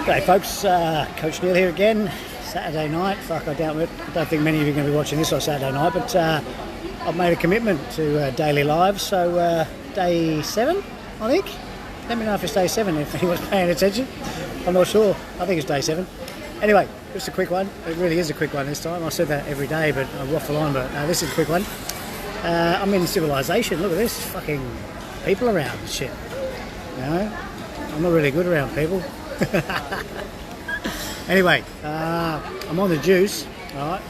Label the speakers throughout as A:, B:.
A: G'day folks, Coach Neil here again. Saturday night, I don't think many of you are going to be watching this on Saturday night, but I've made a commitment to daily lives, so day 7, I think. Let me know if it's day 7, if anyone's paying attention. I'm not sure, I think it's day 7. Anyway, just a quick one. It really is a quick one this time. I said that every day, but I waffle on, but this is a quick one. I'm in civilization, look at this, fucking people around and shit. You know, I'm not really good around people. Anyway, I'm on the juice, alright.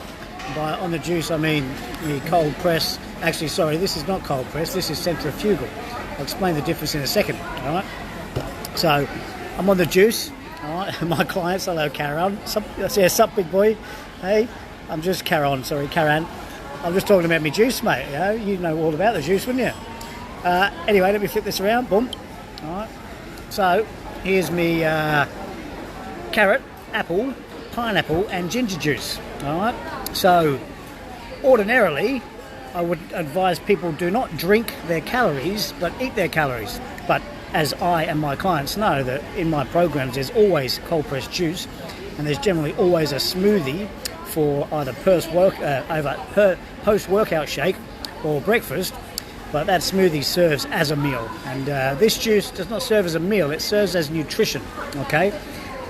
A: By on the juice I mean the cold press. Actually, sorry, this is not cold press, this is centrifugal. I'll explain the difference in a second, alright. So, I'm on the juice, alright. My clients, hello Karen. Sup big boy? Hey, I'm just Karen. I'm just talking about my juice, mate. You know all about the juice, wouldn't you? Anyway, let me flip this around, boom. Alright. So, here's me carrot, apple, pineapple and ginger juice. Alright, so ordinarily I would advise people do not drink their calories but eat their calories. But as I and my clients know that in my programs there's always cold pressed juice and there's generally always a smoothie for either post workout shake or breakfast. But that smoothie serves as a meal, and this juice does not serve as a meal, it serves as nutrition, okay?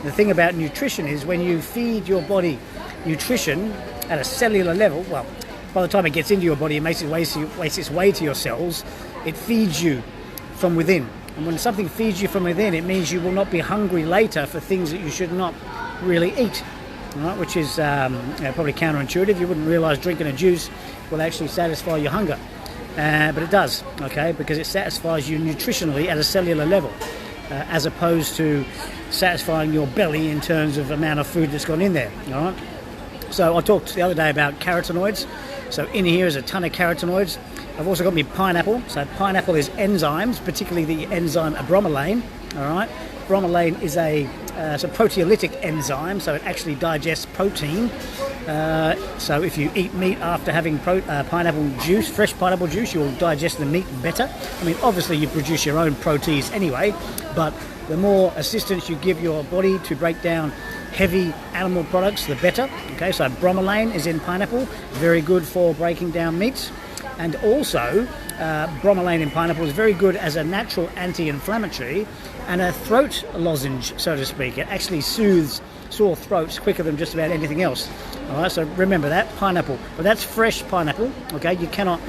A: The thing about nutrition is when you feed your body nutrition at a cellular level, well, by the time it gets into your body, it makes its way to your cells, it feeds you from within. And when something feeds you from within, it means you will not be hungry later for things that you should not really eat, right? Which is probably counterintuitive. You wouldn't realise drinking a juice will actually satisfy your hunger. But it does, okay, because it satisfies you nutritionally at a cellular level, as opposed to satisfying your belly in terms of amount of food that's gone in there, all right? So I talked the other day about carotenoids. So in here is a ton of carotenoids. I've also got my pineapple. So pineapple is enzymes, particularly the enzyme bromelain, all right? Bromelain is it's a proteolytic enzyme, so it actually digests protein. So if you eat meat after having pineapple juice, fresh pineapple juice, you'll digest the meat better. I mean, obviously you produce your own proteins anyway, but the more assistance you give your body to break down heavy animal products, the better. Okay, so bromelain is in pineapple, very good for breaking down meats. And also, bromelain in pineapple is very good as a natural anti-inflammatory and a throat lozenge, so to speak. It actually soothes sore throats quicker than just about anything else. All right, so remember that, pineapple. But that's fresh pineapple, okay? You cannot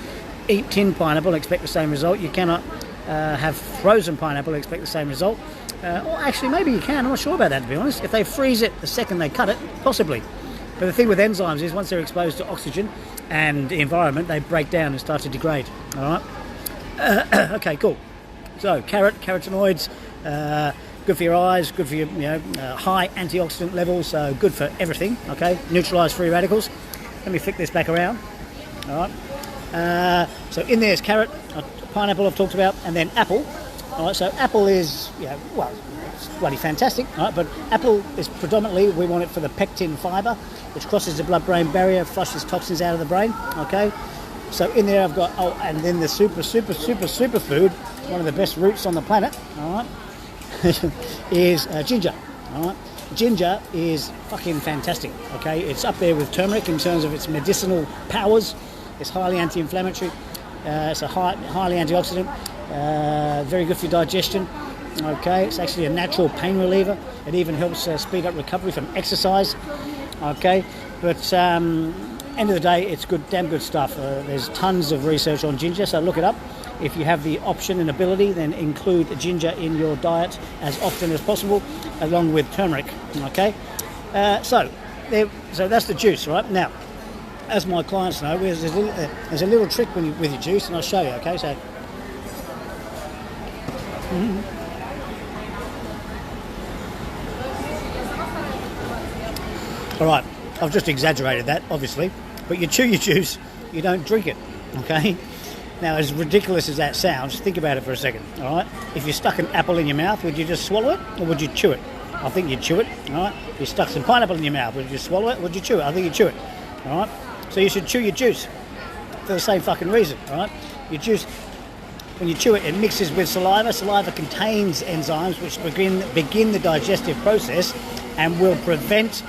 A: eat tinned pineapple and expect the same result. You cannot have frozen pineapple and expect the same result. Or actually, maybe you can. I'm not sure about that, to be honest. If they freeze it the second they cut it, possibly. But the thing with enzymes is once they're exposed to oxygen and the environment, they break down and start to degrade. All right. Okay, cool. So carotenoids, good for your eyes, good for your high antioxidant levels, so good for everything. Okay, neutralise free radicals. Let me flick this back around. All right. So in there's carrot, pineapple I've talked about, and then apple. All right. So apple is it's bloody fantastic. All right, but apple is predominantly, we want it for the pectin fibre, which crosses the blood-brain barrier, flushes toxins out of the brain, okay? So in there I've got, and then the super food, one of the best roots on the planet, all right, is ginger, all right? Ginger is fucking fantastic, okay? It's up there with turmeric in terms of its medicinal powers. It's highly anti-inflammatory, it's a highly antioxidant, very good for your digestion. Okay, it's actually a natural pain reliever. It even helps speed up recovery from exercise. Okay, but end of the day, it's good, damn good stuff. There's tons of research on ginger, so look it up. If you have the option and ability, then include ginger in your diet as often as possible, along with turmeric. Okay, so that's the juice, right? Now, as my clients know, there's a little trick with your juice, and I'll show you. Okay, so. All right, I've just exaggerated that, obviously, but you chew your juice, you don't drink it, okay? Now, as ridiculous as that sounds, think about it for a second, all right? If you stuck an apple in your mouth, would you just swallow it, or would you chew it? I think you'd chew it, all right? If you stuck some pineapple in your mouth, would you swallow it, or would you chew it? I think you'd chew it, all right? So you should chew your juice for the same fucking reason, all right? Your juice when you chew it, it mixes with saliva. Saliva contains enzymes which begin the digestive process and will prevent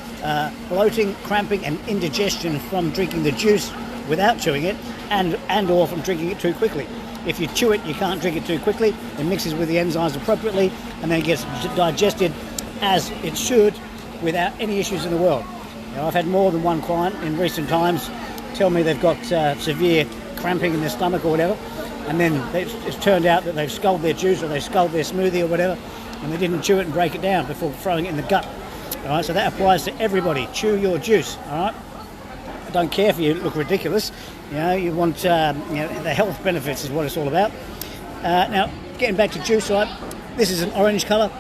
A: bloating, cramping and indigestion from drinking the juice without chewing it, and or from drinking it too quickly. If you chew it, you can't drink it too quickly. It mixes with the enzymes appropriately and then it gets digested as it should without any issues in the world. I've had more than one client in recent times tell me they've got severe cramping in their stomach or whatever, and then it's turned out that they've sculled their juice or they've sculled their smoothie or whatever, and they didn't chew it and break it down before throwing it in the gut. All right, so that applies to everybody. Chew your juice. All right, I don't care if you look ridiculous. You want the health benefits is what it's all about. Now, getting back to juice, right? This is an orange colour.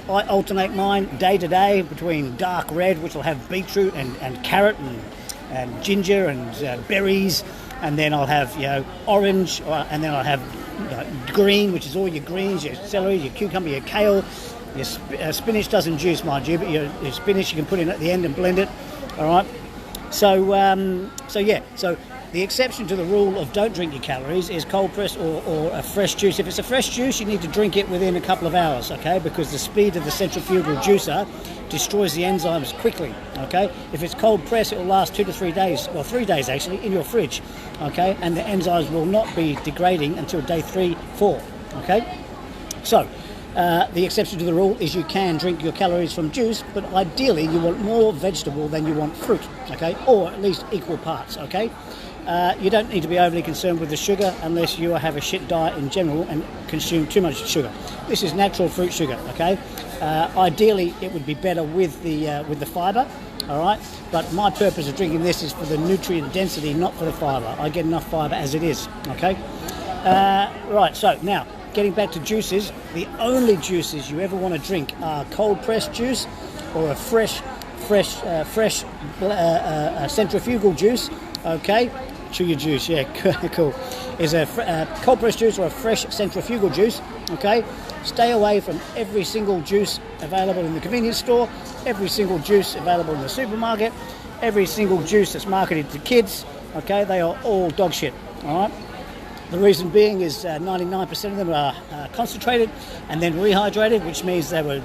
A: I alternate mine day to day between dark red, which will have beetroot and carrot and ginger and berries, and then I'll have orange, and then I'll have green, which is all your greens, your celery, your cucumber, your kale. Your spinach doesn't juice, mind you, but your spinach you can put in at the end and blend it. All right. So the exception to the rule of don't drink your calories is cold press or a fresh juice. If it's a fresh juice, you need to drink it within a couple of hours, okay? Because the speed of the centrifugal juicer destroys the enzymes quickly, okay? If it's cold press, it will last 2 to 3 days, well 3 days actually, in your fridge, okay? And the enzymes will not be degrading until day 3, 4, okay? So, the exception to the rule is you can drink your calories from juice, but ideally you want more vegetable than you want fruit, okay? Or at least equal parts, okay? You don't need to be overly concerned with the sugar unless you have a shit diet in general and consume too much sugar. This is natural fruit sugar, okay? Ideally, it would be better with the fibre, all right? But my purpose of drinking this is for the nutrient density, not for the fibre. I get enough fibre as it is, okay? Right, so now, getting back to juices, the only juices you ever want to drink are cold pressed juice or a fresh centrifugal juice, okay? Chew your juice, yeah, cool. Is a cold pressed juice or a fresh centrifugal juice, okay? Stay away from every single juice available in the convenience store, every single juice available in the supermarket, every single juice that's marketed to kids, okay? They are all dog shit, all right? The reason being is 99% of them are concentrated and then rehydrated, which means they were,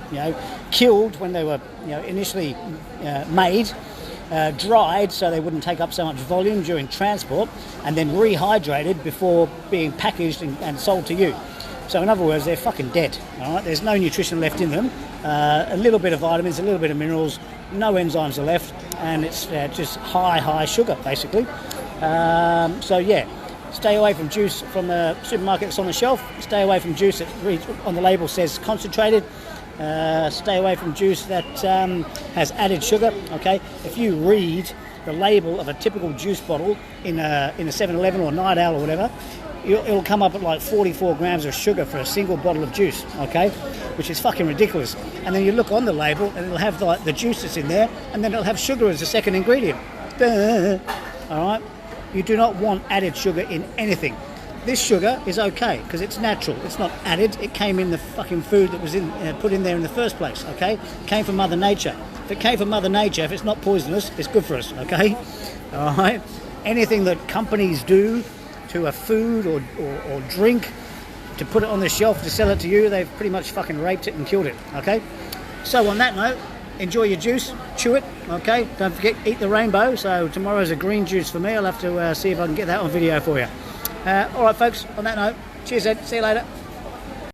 A: killed when they were, initially made, dried so they wouldn't take up so much volume during transport, and then rehydrated before being packaged and sold to you. So in other words, they're fucking dead. All right, there's no nutrition left in them. A little bit of vitamins, a little bit of minerals, no enzymes are left, and it's just high sugar basically. So yeah. Stay away from juice from the supermarket that's on the shelf. Stay away from juice that on the label says concentrated. Stay away from juice that has added sugar. Okay, if you read the label of a typical juice bottle in a 7-Eleven or Night Owl or whatever, it'll come up at like 44 grams of sugar for a single bottle of juice. Okay, which is fucking ridiculous. And then you look on the label and it'll have like the juice that's in there, and then it'll have sugar as a second ingredient. Duh. All right. You do not want added sugar in anything. This sugar is okay because it's natural. It's not added. It came in the fucking food that was put in there in the first place, okay? It came from Mother Nature. If it came from Mother Nature, if it's not poisonous, it's good for us, okay? All right? Anything that companies do to a food or drink to put it on the shelf to sell it to you, they've pretty much fucking raped it and killed it, okay? So on that note, enjoy your juice, chew it, okay? Don't forget, eat the rainbow. So tomorrow's a green juice for me. I'll have to see if I can get that on video for you. All right, folks, on that note, cheers, Ed. See you later.